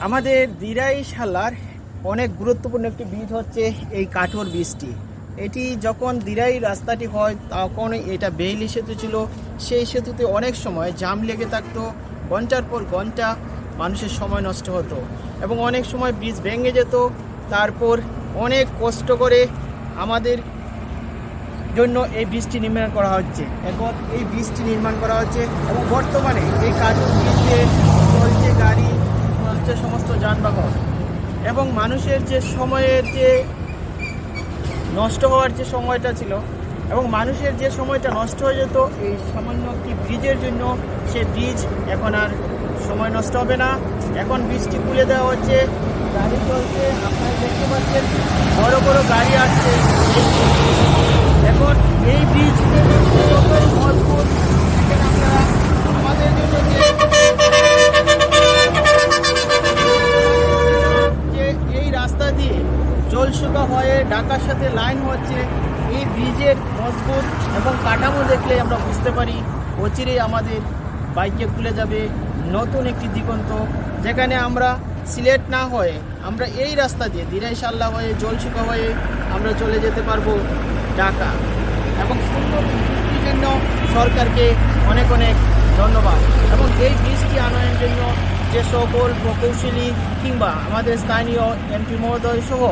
আমাদের দিরাই শালার অনেক গুরুত্বপূর্ণ একটি ব্রিজ হচ্ছে এই কাঠোর ব্রিজটি। এটি যখন দিরাই রাস্তাটি হয় তখন এটা বেইলি সেতু ছিল। সেই সেতুতে অনেক সময় জাম লেগে থাকতো, ঘন্টার পর ঘন্টা মানুষের সময় নষ্ট হতো এবং অনেক সময় ব্রিজ ভেঙে যেত। তারপর অনেক কষ্ট করে আমাদের জন্য এই ব্রিজটি নির্মাণ করা হচ্ছে। এখন এই ব্রিজটি নির্মাণ করা হচ্ছে এবং বর্তমানে এই কাঠোর ব্রিজে চলছে গাড়ি, চলছে সমস্ত যানবাহন এবং মানুষের যে সময়ের যে নষ্ট হওয়ার যে সময়টা ছিল এবং মানুষের যে সময়টা নষ্ট হয়ে যেত এই সামান্য একটি ব্রিজের জন্য, সে ব্রিজ এখন আর সময় নষ্ট হবে না। এখন ব্রিজটি খুলে দেওয়া হচ্ছে, গাড়ি চলছে, আপনারা দেখতে পাচ্ছেন বড় বড় গাড়ি আসছে। এখন এই ব্রিজ কতই মজবুত দেখেন আপনারা। আমাদের জন্য যে এই রাস্তা দিয়ে জলসুকা হয়ে ঢাকার সাথে লাইন হচ্ছে, এই ব্রিজের মজবুত এবং কাঠামো দেখলে আমরা বুঝতে পারি অচিরেই আমাদের বাইকে খুলে যাবে নতুন একটি দিগন্ত, যেখানে আমরা সিলেট না হয়ে আমরা এই রাস্তা দিয়ে দিরাই শাল্লা হয়ে জলসুকা হয়ে আমরা চলে যেতে পারবো ঢাকা। এবং সুন্দর ব্রিজটির জন্য সরকারকে অনেক অনেক ধন্যবাদ। এবং এই ব্রিজটি আনয়নের জন্য যে সকল প্রকৌশলী কিংবা আমাদের স্থানীয় এমপি মহোদয় সহ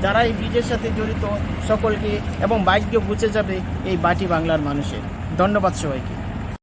যারা এই ব্রিজের সাথে জড়িত সকলকে এবং ভাগ্য বুঝে যাবে এই বাটি বাংলার মানুষের। ধন্যবাদ সবাইকে।